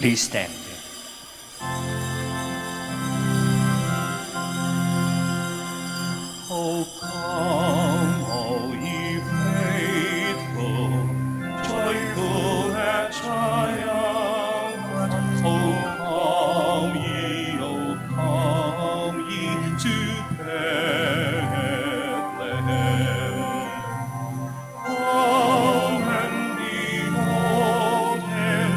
Please stand. O come, all ye faithful, joyful and triumphant. O come ye to Bethlehem. Come and behold him,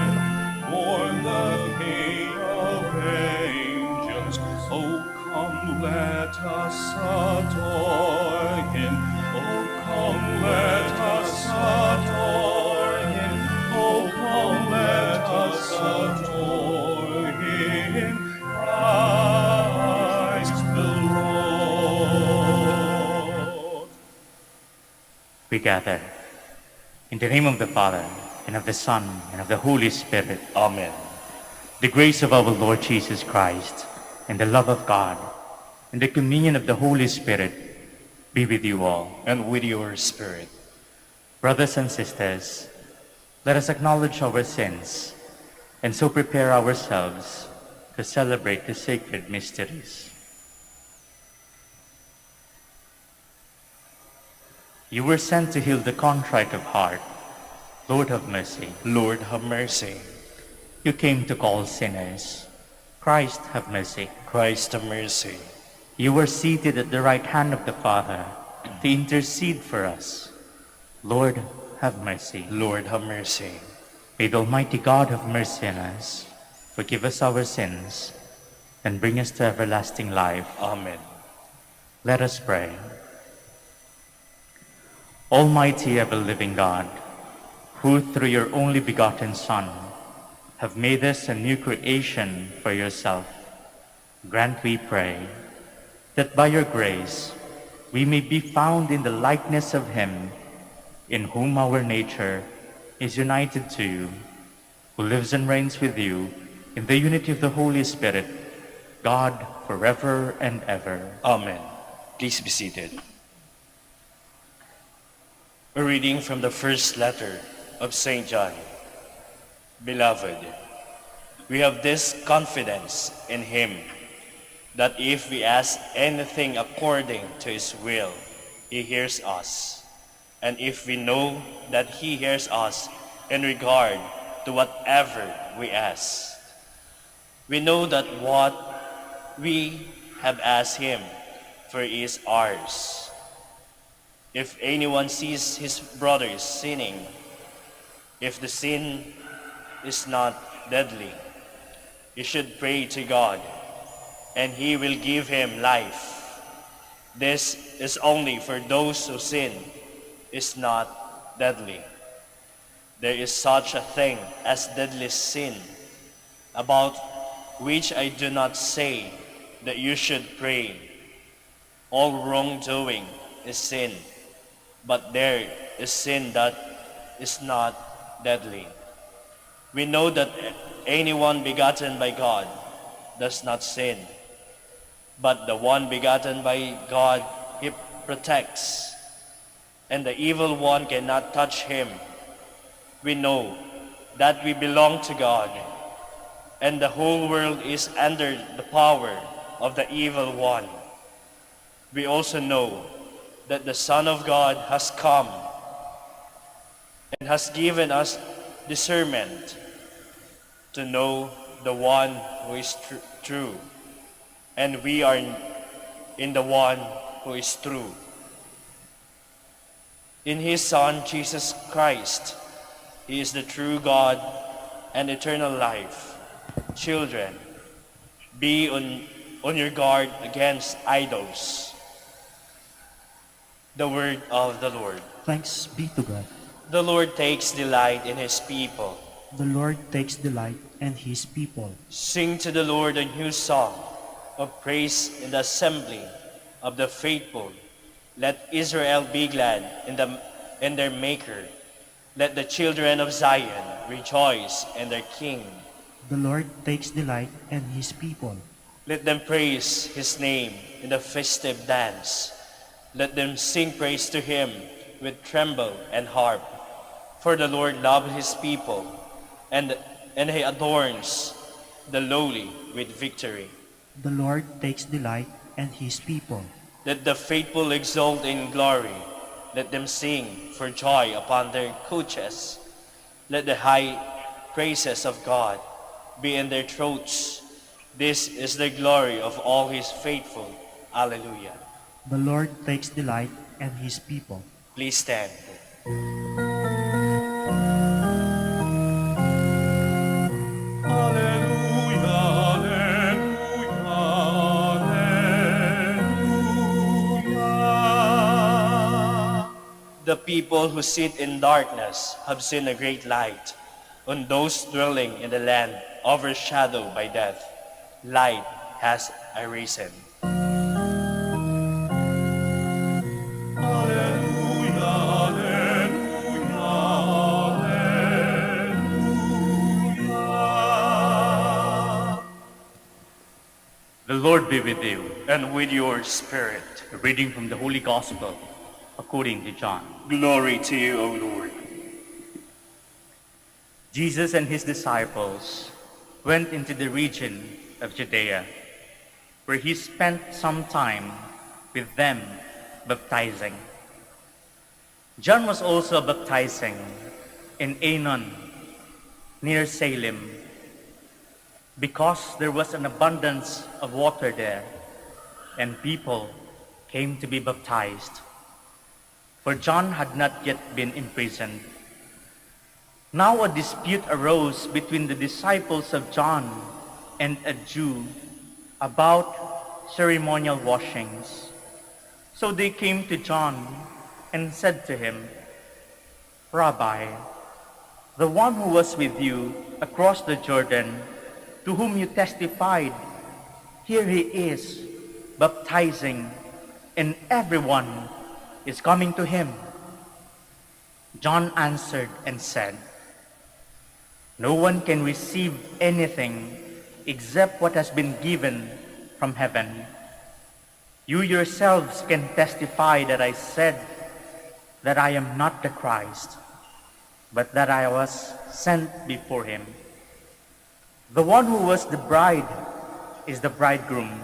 born the King of angels. Oh, come, let us adore him. Oh, come, let us adore him. Oh, come, let us adore him. Christ the Lord. We gather in the name of the Father, and of the Son, and of the Holy Spirit. Amen. The grace of our Lord Jesus Christ, and the love of God, and the communion of the Holy Spirit be with you all. And with your spirit. Brothers and sisters, let us acknowledge our sins, and so prepare ourselves to celebrate the sacred mysteries. You were sent to heal the contrite of heart. Lord, have mercy. Lord, have mercy. You came to call sinners. Christ, have mercy. Christ, have mercy. You were seated at the right hand of the Father to intercede for us. Lord, have mercy. Lord, have mercy. May the Almighty God have mercy on us, forgive us our sins, and bring us to everlasting life. Amen. Let us pray. Almighty ever-living God, who through your only begotten Son have made us a new creation for yourself, grant, we pray, that by your grace we may be found in the likeness of him in whom our nature is united to you, who lives and reigns with you in the unity of the Holy Spirit, God, forever and ever. Amen. Please be seated. A reading from the first letter of St. John. Beloved, we have this confidence in him, that if we ask anything according to his will, he hears us. And if we know that he hears us in regard to whatever we ask, we know that what we have asked him for is ours. If anyone sees his brother sinning, if the sin is not deadly, he should pray to God, and he will give him life. This is only for those whose sin is not deadly. There is such a thing as deadly sin, about which I do not say that you should pray. All wrongdoing is sin, but there is sin that is not deadly. We know that anyone begotten by God does not sin, but the one begotten by God he protects, and the evil one cannot touch him. We know that we belong to God, and the whole world is under the power of the evil one. We also know that the Son of God has come and has given us discernment to know the one who is true, and we are in the one who is true. In his Son, Jesus Christ, he is the true God and eternal life. Children, be on your guard against idols. The word of the Lord. Thanks be to God. The Lord takes delight in his people. The Lord takes delight in his people. Sing to the Lord a new song of praise in the assembly of the faithful. Let Israel be glad in their Maker. Let the children of Zion rejoice in their King. The Lord takes delight in his people. Let them praise his name in the festive dance. Let them sing praise to him with tremble and harp. For the Lord loves his people, and and he adorns the lowly with victory. The Lord takes delight in his people. Let the faithful exult in glory. Let them sing for joy upon their couches. Let the high praises of God be in their throats. This is the glory of all his faithful. Alleluia. The Lord takes delight in his people. Please stand. Alleluia, alleluia, alleluia. The people who sit in darkness have seen a great light. On those dwelling in the land overshadowed by death, light has arisen. Alleluia, alleluia, alleluia. The Lord be with you. And with your spirit. A reading from the Holy Gospel according to John. Glory to you, O Lord. Jesus and his disciples went into the region of Judea, where he spent some time with them baptizing. John was also baptizing in Aenon, near Salem, because there was an abundance of water there, and people came to be baptized. For John had not yet been imprisoned. Now a dispute arose between the disciples of John and a Jew about ceremonial washings. So they came to John and said to him, Rabbi, the one who was with you across the Jordan, to whom you testified, here he is, baptizing, and everyone is coming to him. John answered and said, No one can receive anything except what has been given from heaven. You yourselves can testify that I said that I am not the Christ, but that I was sent before him. The one who was the bride is the bridegroom.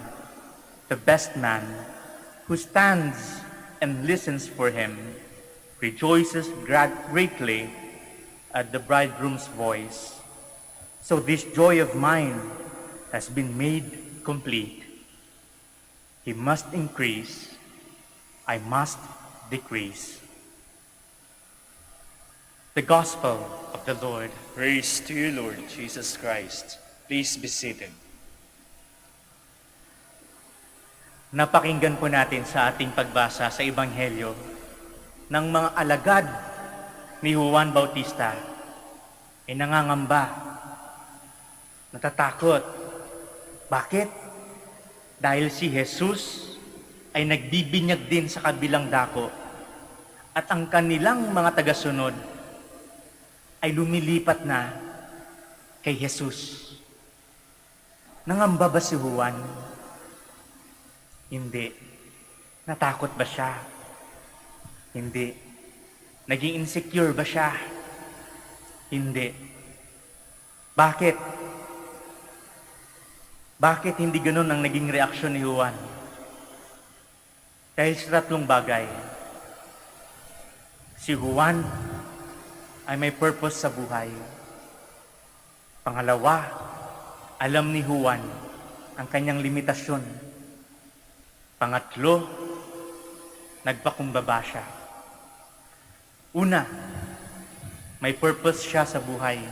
The best man who stands and listens for him rejoices greatly at the bridegroom's voice. So this joy of mine has been made complete. He must increase, I must decrease. The Gospel of the Lord. Praise to you, Lord Jesus Christ. Please be seated. Napakinggan po natin sa ating pagbasa sa Ebanghelyo ng mga alagad ni Juan Bautista ay nangangamba, natatakot. Bakit? Dahil si Jesus ay nagbibinyag din sa kabilang dako at ang kanilang mga tagasunod ay lumilipat na kay Jesus. Nangamba ba si Juan? Hindi. Natakot ba siya? Hindi. Naging insecure ba siya? Hindi. Bakit? Bakit hindi ganun ang naging reaksyon ni Juan? Dahil sa tatlong bagay. Si Juan ay may purpose sa buhay. Pangalawa, alam ni Juan ang kanyang limitasyon. Pangatlo, nagpakumbaba siya. Una, may purpose siya sa buhay.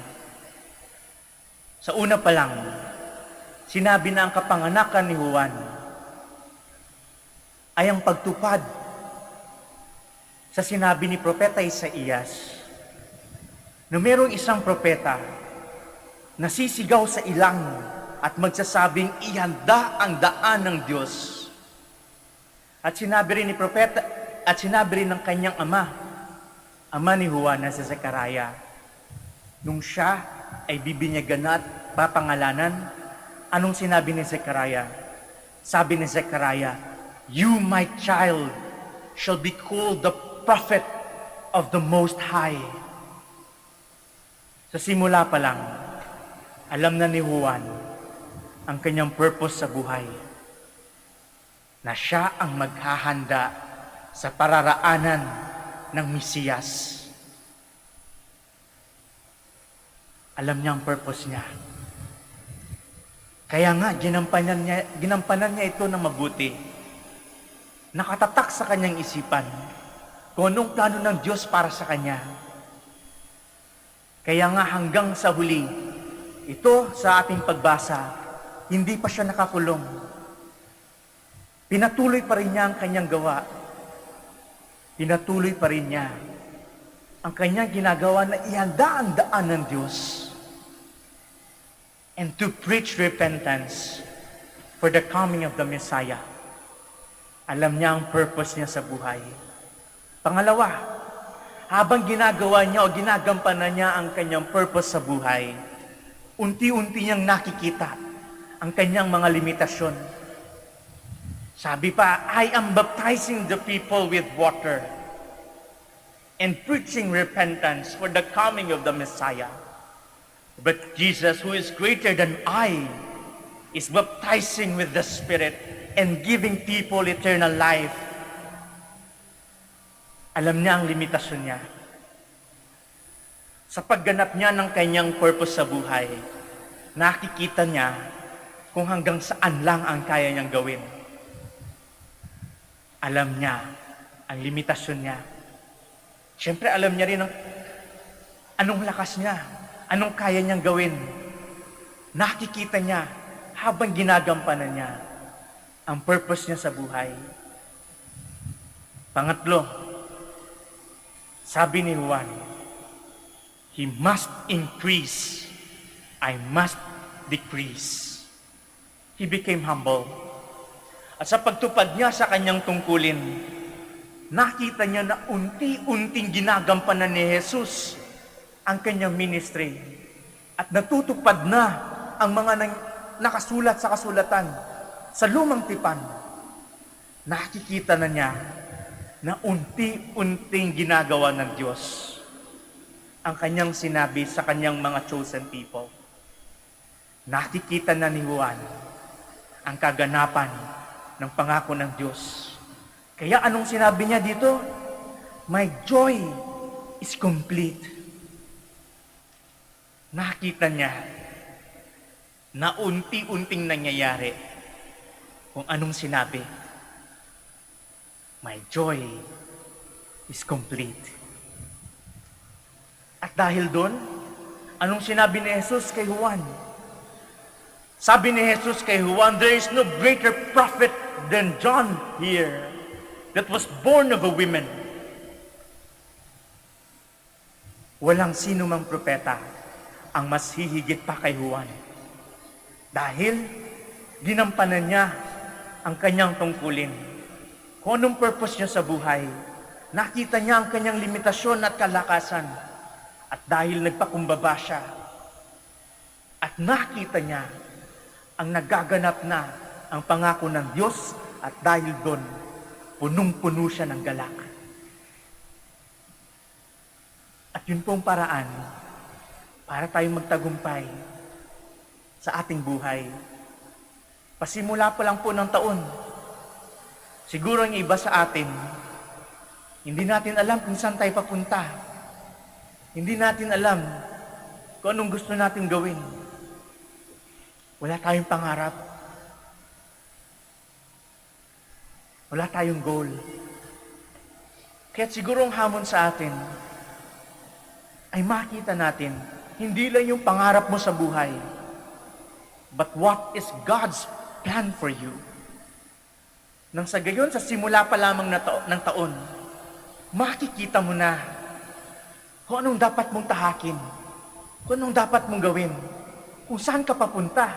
Sa una pa lang, sinabi na ang kapanganakan ni Juan ay ang pagtupad sa sinabi ni Propeta Isaías na mayroong isang propeta na sisigaw sa ilang at magsasabing ihanda ang daan ng Diyos. At sinabi rin ni propeta at sinabi rin ng kanyang ama ni Juan na si Zechariah, nung siya ay bibinyagan at papangalanan, anong sinabi ni Zechariah? Sabi ni Zechariah, "You, my child, shall be called the prophet of the Most High." Sa simula pa lang, Alam na ni Juan ang kanyang purpose sa buhay, na siya ang maghahanda sa pararaanan ng Mesiyas. Alam niya ang purpose niya. Kaya nga, ginampanan niya ito ng mabuti. Nakatatak sa kanyang isipan kung anong plano ng Diyos para sa kanya. Kaya nga hanggang sa huli, ito sa ating pagbasa, hindi pa siya nakakulong. Pinatuloy pa rin niya ang kanyang gawa. Pinatuloy pa rin niya ang kanyang ginagawa na ihanda ang daan ng Diyos and to preach repentance for the coming of the Messiah. Alam niya ang purpose niya sa buhay. Pangalawa, habang ginagawa niya o ginagampanan niya ang kanyang purpose sa buhay, unti-unti niyang nakikita ang kanyang mga limitasyon. Sabi pa, I am baptizing the people with water and preaching repentance for the coming of the Messiah. But Jesus, who is greater than I, is baptizing with the Spirit and giving people eternal life. Alam niya ang limitasyon niya. Sa pagganap niya ng kanyang purpose sa buhay, nakikita niya kung hanggang saan lang ang kaya niyang gawin. Alam niya ang limitasyon niya. Siyempre, alam niya rin anong lakas niya, anong kaya niyang gawin. Nakikita niya habang ginagampanan niya ang purpose niya sa buhay. Pangatlo, sabi ni Juan, He must increase, I must decrease. He became humble. At sa pagtupad niya sa kanyang tungkulin, nakita niya na unti-unting ginagampanan ni Jesus ang kanyang ministry. At natutupad na ang mga nakasulat sa kasulatan sa lumang tipan. Nakikita na niya na unti-unting ginagawa ng Diyos ang kanyang sinabi sa kanyang mga chosen people. Nakikita na ni Juan ang kaganapan ng pangako ng Diyos. Kaya anong sinabi niya dito? My joy is complete. Nakita niya na unti-unting nangyayari kung anong sinabi. My joy is complete. At dahil doon, anong sinabi ni Jesus kay Juan? Sabi ni Jesus kay Juan, there is no greater prophet than John here that was born of a woman. Walang sino mang propeta ang mas hihigit pa kay Juan. Dahil ginampanan niya ang kanyang tungkulin. Kung anong purpose niya sa buhay, nakita niya ang kanyang limitasyon at kalakasan. At dahil nagpakumbaba siya, at nakita niya ang nagaganap na ang pangako ng Diyos, at dahil doon, punong-puno siya ng galak. At yun pong paraan para tayong magtagumpay sa ating buhay. Pasimula pa lang po ng taon. Siguro ang iba sa atin, hindi natin alam kung saan tayo papunta. Hindi natin alam kung anong gusto natin gawin. Wala tayong pangarap. Wala tayong goal. Kaya siguro ang hamon sa atin ay makita natin, hindi lang yung pangarap mo sa buhay, but what is God's plan for you. Nang sa gayon, sa simula pa lamang ng taon, makikita mo na kung anong dapat mong tahakin, kung anong dapat mong gawin, kung saan ka papunta.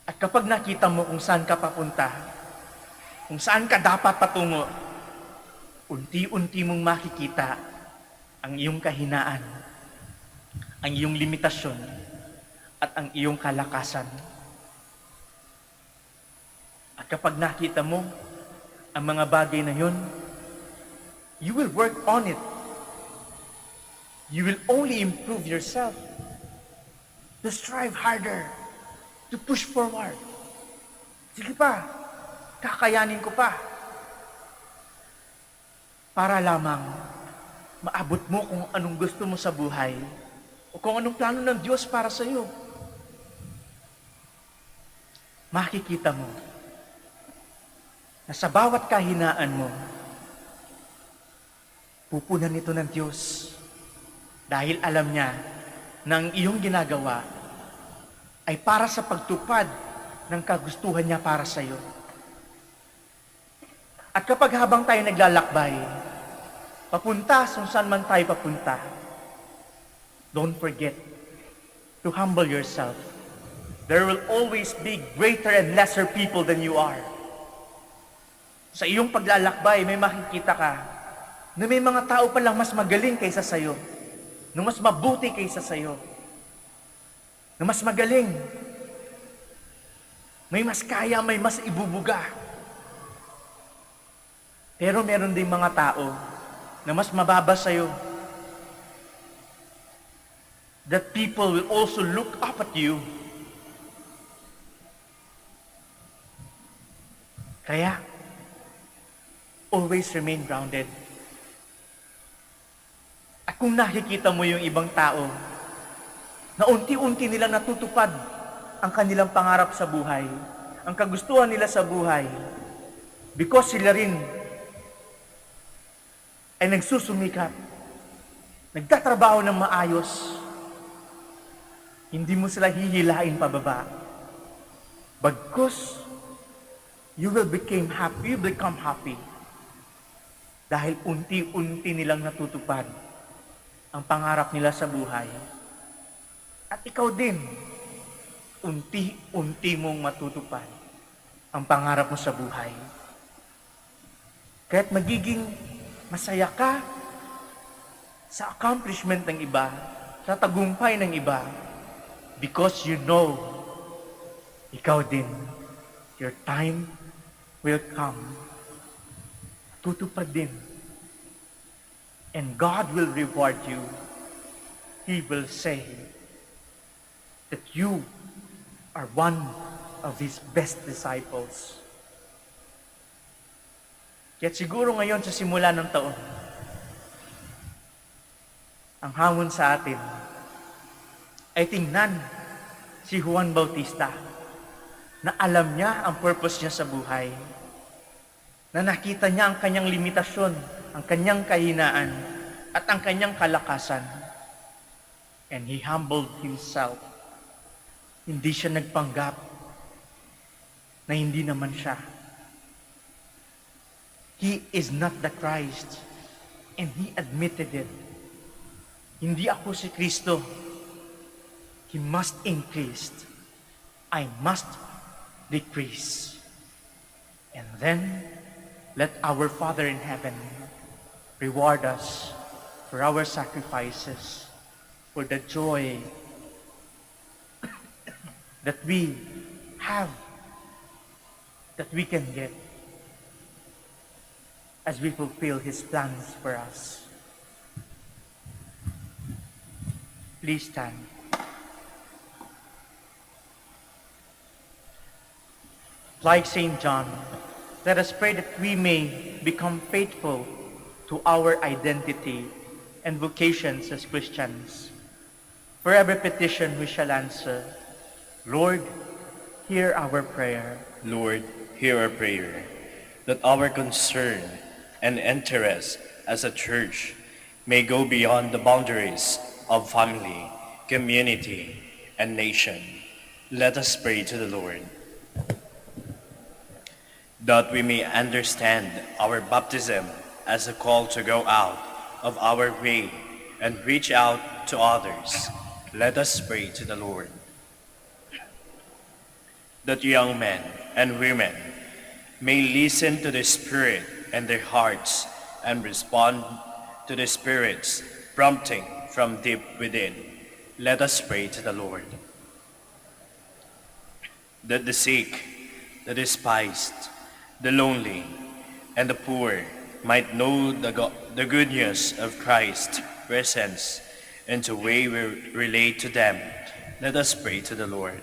At kapag nakita mo kung saan ka papunta, kung saan ka dapat patungo, unti-unti mong makikita ang iyong kahinaan, ang iyong limitasyon, at ang iyong kalakasan. At kapag nakita mo ang mga bagay na yun, you will work on it. You will only improve yourself. to strive harder, to push forward. Sige pa, kakayanin ko pa. Para lamang maabot mo kung anong gusto mo sa buhay o kung anong plano ng Diyos para sa iyo. Makikita mo na sa bawat kahinaan mo, pupunan ito ng Diyos dahil alam niya na ang iyong ginagawa ay para sa pagtupad ng kagustuhan niya para sa iyo. At kapag habang tayo naglalakbay, papunta kung saan man tayo papunta, don't forget to humble yourself. There will always be greater and lesser people than you are. Sa iyong paglalakbay, may makikita ka na may mga tao palang mas magaling kaysa sa'yo, na mas mabuti kaysa sa'yo, na mas magaling, may mas kaya, may mas ibubuga. Pero meron din mga tao na mas mababa sa'yo, that people will also look up at you. Kaya, always remain grounded. At kung nakikita mo yung ibang tao na unti-unti nilang natutupad ang kanilang pangarap sa buhay, ang kagustuhan nila sa buhay, because sila rin ay nagsusumikap, nagtatrabaho ng maayos, hindi mo sila hihilain pababa. Bagkus, you will become happy dahil unti-unti nilang natutupad ang pangarap nila sa buhay. At ikaw din, unti-unti mong matutupad ang pangarap mo sa buhay. Kaya't magiging masaya ka sa accomplishment ng iba, sa tagumpay ng iba, because you know, ikaw din, your time will come. Tutupad din. And God will reward you. He will say that you are one of His best disciples. Kaya't siguro ngayon sa simula ng taon, ang hamon sa atin ay tingnan si Juan Bautista na alam niya ang purpose niya sa buhay, na nakita niya ang kanyang limitasyon, ang kanyang kahinaan, at ang kanyang kalakasan. And he humbled himself. Hindi siya nagpanggap na hindi naman siya. He is not the Christ. And he admitted it. Hindi ako si Kristo. He must increase. I must decrease. And then, let our Father in heaven reward us for our sacrifices, for the joy that we have, that we can get as we fulfill His plans for us. Please stand. Like St. John, let us pray that we may become faithful to our identity and vocations as Christians. For every petition we shall answer, Lord, hear our prayer. Lord, hear our prayer, that our concern and interest as a church may go beyond the boundaries of family, community, and nation. Let us pray to the Lord. That we may understand our baptism as a call to go out of our way and reach out to others. Let us pray to the Lord. That young men and women may listen to the Spirit in their hearts and respond to the Spirit's prompting from deep within. Let us pray to the Lord. That the sick, the despised, the lonely, and the poor might know the good news of Christ's presence and the way we relate to them. Let us pray to the Lord.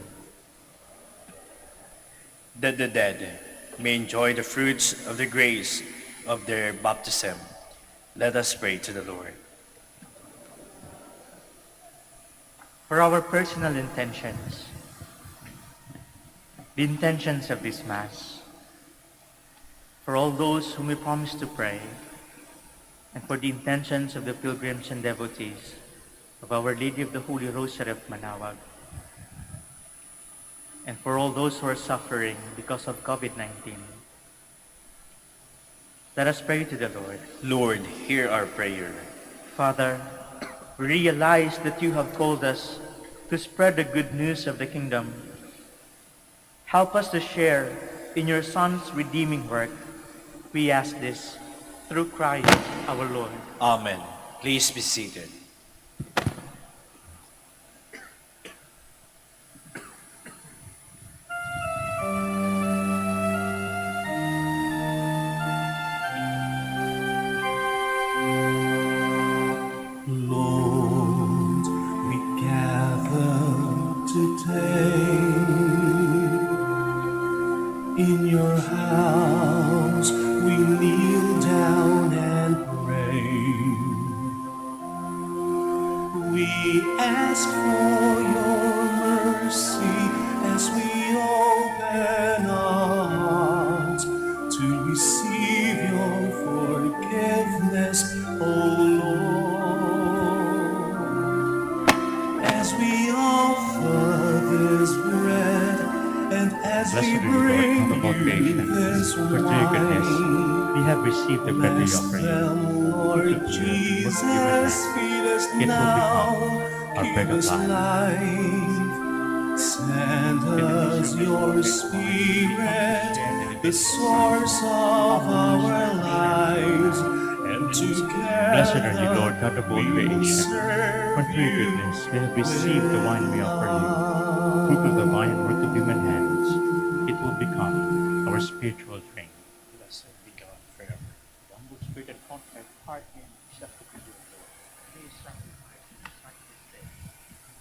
That the dead may enjoy the fruits of the grace of their baptism. Let us pray to the Lord. For our personal intentions, the intentions of this Mass, for all those whom we promise to pray, and for the intentions of the pilgrims and devotees of Our Lady of the Holy Rosary of Manaoag, and for all those who are suffering because of COVID-19. Let us pray to the Lord. Lord, hear our prayer. Father, we realize that you have called us to spread the good news of the kingdom. Help us to share in your Son's redeeming work. We ask this through Christ our Lord. Amen. Please be seated. Lord, we gather today in your house. We kneel down and pray. We ask for your mercy as we open our hearts to receive your forgiveness, O Lord. As we offer this bread and as Blessed we are you, Lord, bring God of all you creation, this for through your goodness wine, we have received the bread we bless offer you. them, Lord Fruit of you, Jesus, most given feed us it will now, become our give bread of us life. life, send In the us mystery of this your sacred wine, we come to spirit, share in the the divinity source of our lives, and Blessed are you, Lord, together God of all we will creation. serve For through your you goodness we have received the wine we offer you. Fruit of the vine, work of human hands, it will become our spiritual drink. Blessed be God forever. Humble spirit and contrite heart may accept the good Lord. May his sacrifice and sacrifice day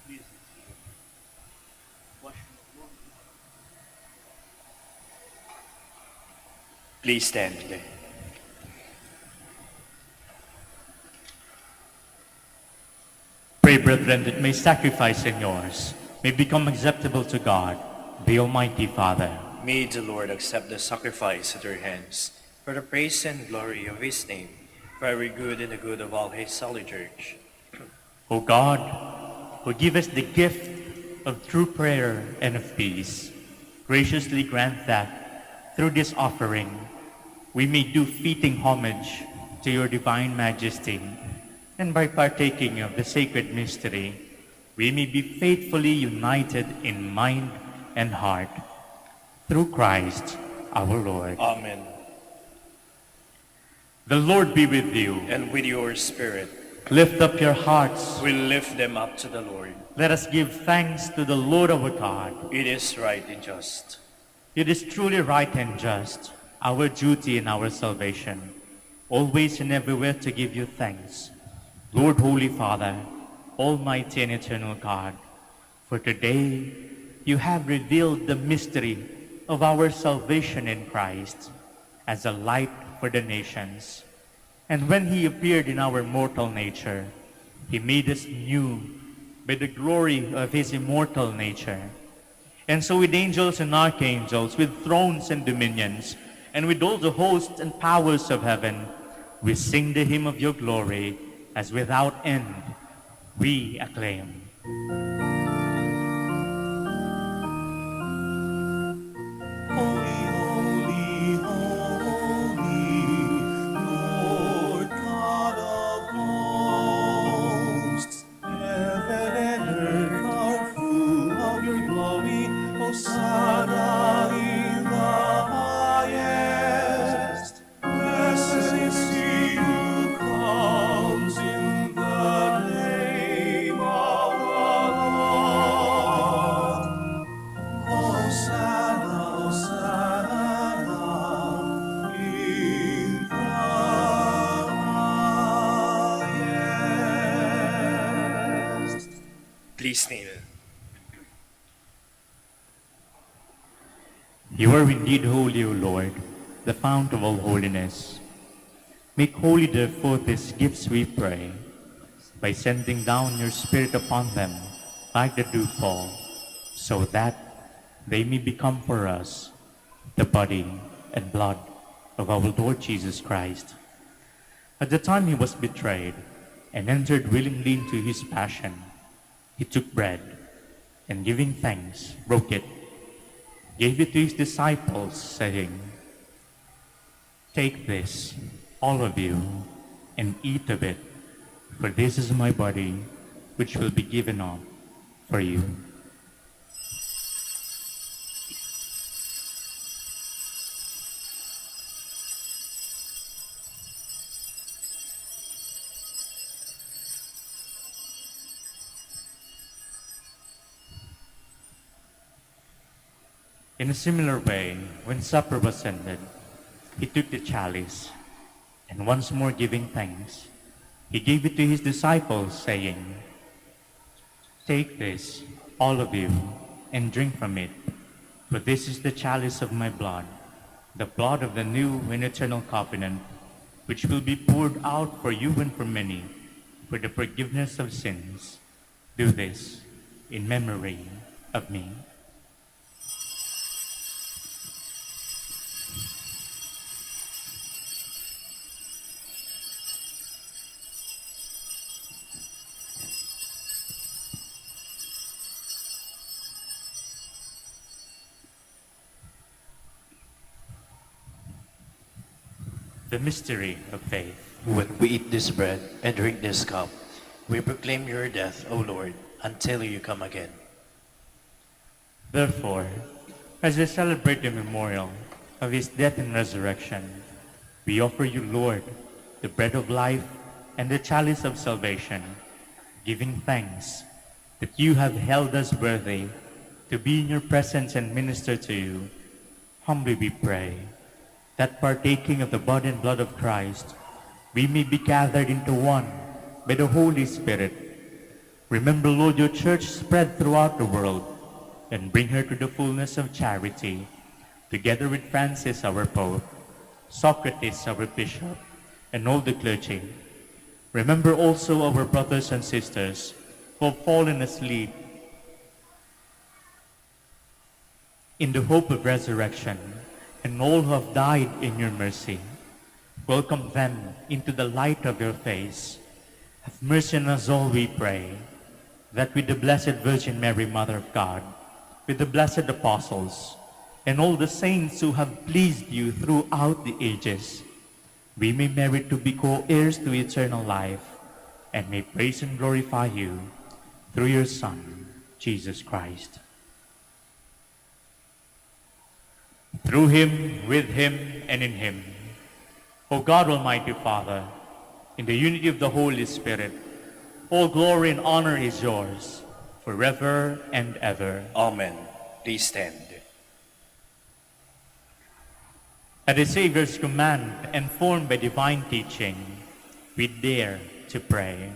please you. Washing of Lord. Please stand. Pray, brethren, that my sacrifice and yours may become acceptable to God, the Almighty Father. May the Lord accept the sacrifice at your hands for the praise and glory of his name, for our good and the good of all his holy church. O God, who give us the gift of true prayer and of peace, graciously grant that through this offering we may do fitting homage to your divine majesty, and by partaking of the sacred mystery, we may be faithfully united in mind and heart. Through Christ our Lord. Amen. The Lord be with you. And with your spirit, Lift up your hearts. we lift them up to the Lord. Let us give thanks to the Lord our God. It is right and just. It is truly right and just, our duty and our salvation, always and everywhere to give you thanks, Lord, Holy Father, Almighty and eternal God, for today you have revealed the mystery of our salvation in Christ as a light for the nations. And when he appeared in our mortal nature, he made us new by the glory of his immortal nature. And so with angels and archangels, with thrones and dominions, and with all the hosts and powers of heaven, we sing the hymn of your glory, as without end we acclaim. Holy, holy, holy, Lord God of hosts. Heaven and earth are full of your glory. Hosanna in the highest. Blessed is he who comes in the name of the Lord. Hosanna, Hosanna in the highest. Please kneel. You are indeed holy, O Lord, the fount of all holiness. Make holy therefore these gifts, we pray, by sending down your Spirit upon them like the dewfall, so that they may become for us the body and blood of our Lord Jesus Christ. At the time he was betrayed and entered willingly into his passion, he took bread, and giving thanks, broke it, gave it to his disciples, saying, "Take this, all of you, and eat of it, for this is my body, which will be given up for you." In a similar way, when supper was ended, he took the chalice, and once more giving thanks, he gave it to his disciples, saying, "Take this, all of you, and drink from it, for this is the chalice of my blood, the blood of the new and eternal covenant, which will be poured out for you and for many, for the forgiveness of sins. Do this in memory of me." The mystery of faith. When we eat this bread and drink this cup, we proclaim your death, O Lord, until you come again. Therefore, as we celebrate the memorial of his death and resurrection, we offer you, Lord, the bread of life and the chalice of salvation, giving thanks that you have held us worthy to be in your presence and minister to you. Humbly we pray that partaking of the body and blood of Christ, we may be gathered into one by the Holy Spirit. Remember, Lord, your church spread throughout the world, and bring her to the fullness of charity, together with Francis, our Pope, Socrates, our Bishop, and all the clergy. Remember also our brothers and sisters who have fallen asleep in the hope of resurrection, and all who have died in your mercy. Welcome them into the light of your face. Have mercy on us all, we pray, that with the Blessed Virgin Mary, Mother of God, with the blessed apostles, and all the saints who have pleased you throughout the ages, we may merit to be co-heirs to eternal life, and may praise and glorify you through your Son, Jesus Christ. Through him, with him, and in him, O God, Almighty Father, in the unity of the Holy Spirit, all glory and honor is yours, forever and ever. Amen. Please stand. At the Savior's command and formed by divine teaching, we dare to pray.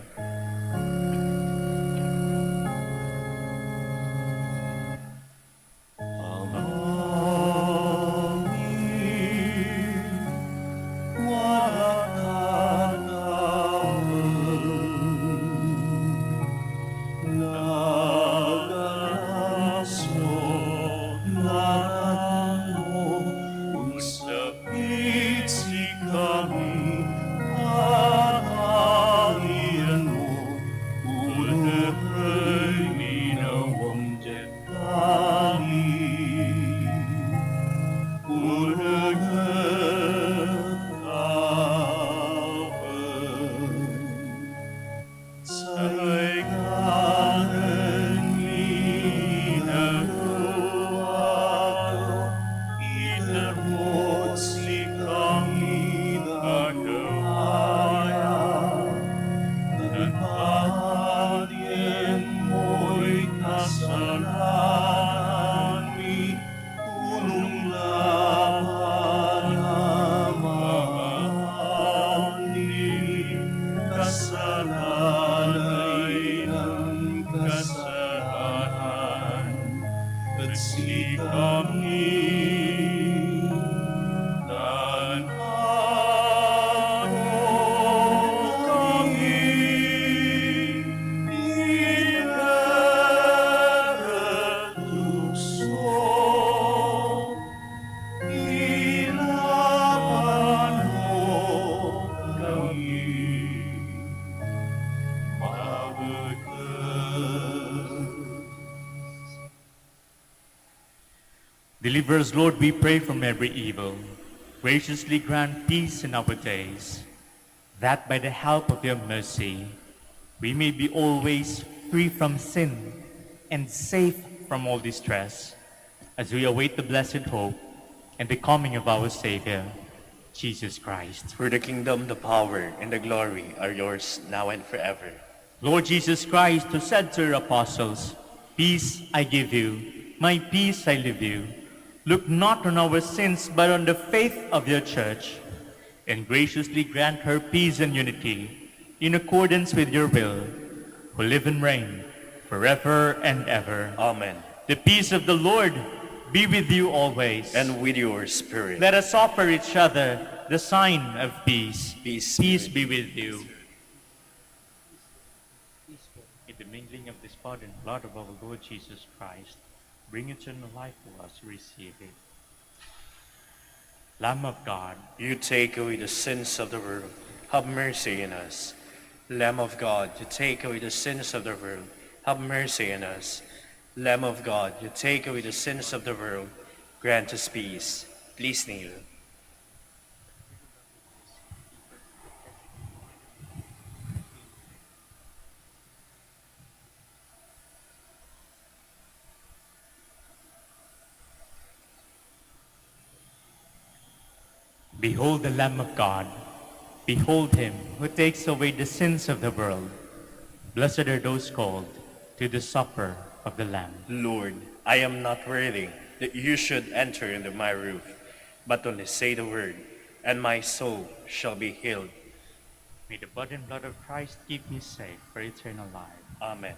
At si kami Deliver us, Lord, we pray, from every evil. Graciously grant peace in our days, that by the help of your mercy, we may be always free from sin and safe from all distress, as we await the blessed hope and the coming of our Savior, Jesus Christ. For the kingdom, the power, and the glory are yours now and forever. Lord Jesus Christ, who said to your apostles, "Peace I give you, my peace I leave you," look not on our sins, but on the faith of your church, and graciously grant her peace and unity in accordance with your will, who live and reign forever and ever. Amen. The peace of the Lord be with you always. And with your spirit. Let us offer each other the sign of peace. Peace Peace be be with you. In the mingling of this body and blood of our Lord Jesus Christ, bring eternal life to us who receive it. Lamb of God, You take away the sins of the world. Have mercy on us. Lamb of God, you take away the sins of the world. Have mercy on us. Lamb of God, you take away the sins of the world. Grant us peace. Please kneel. behold the Lamb of God. Behold him who takes away the sins of the world. Blessed are those called to the supper of the Lamb. Lord, I am not worthy that you should enter into my roof, but only say the word, and my soul shall be healed. May the body and blood of Christ keep me safe for eternal life. Amen.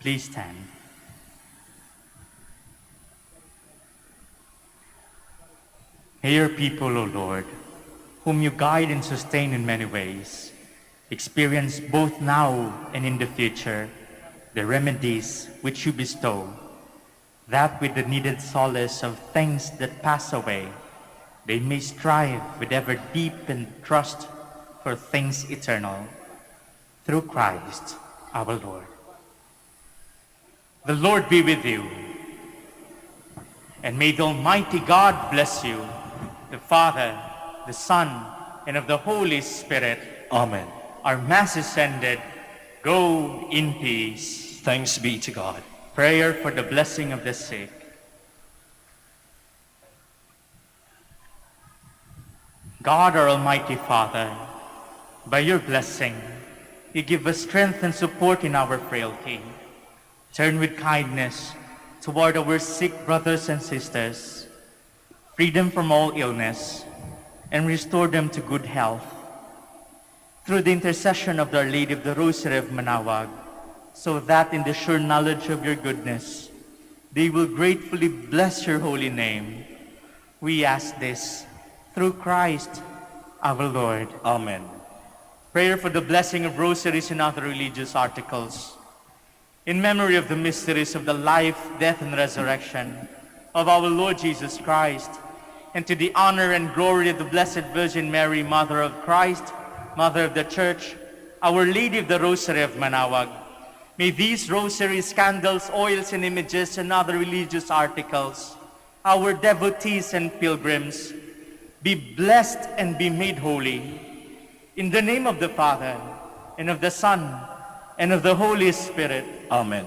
Please stand. May your people, O Lord, whom you guide and sustain in many ways, experience both now and in the future the remedies which you bestow, that with the needed solace of things that pass away, they may strive with ever deepened trust for things eternal. Through Christ our Lord. The Lord be with you, and may the Almighty God bless you, the Father, the Son, and of the Holy Spirit. Amen. Our Mass is ended. Go in peace. Thanks be to God. Prayer for the blessing of the sick. God, our Almighty Father, by your blessing, you give us strength and support in our frailty. Turn with kindness toward our sick brothers and sisters, free them from all illness, and restore them to good health. Through the intercession of Our Lady of the Rosary of Manaoag, so that in the sure knowledge of your goodness, they will gratefully bless your holy name. We ask this through Christ our Lord. Amen. Prayer for the blessing of rosaries and other religious articles. In memory of the mysteries of the life, death, and resurrection of our Lord Jesus Christ, and to the honor and glory of the Blessed Virgin Mary, Mother of Christ, Mother of the Church, Our Lady of the Rosary of Manaoag, may these rosaries, candles, oils, and images, and other religious articles, our devotees and pilgrims, be blessed and be made holy. In the name of the Father, and of the Son, and of the Holy Spirit. Amen.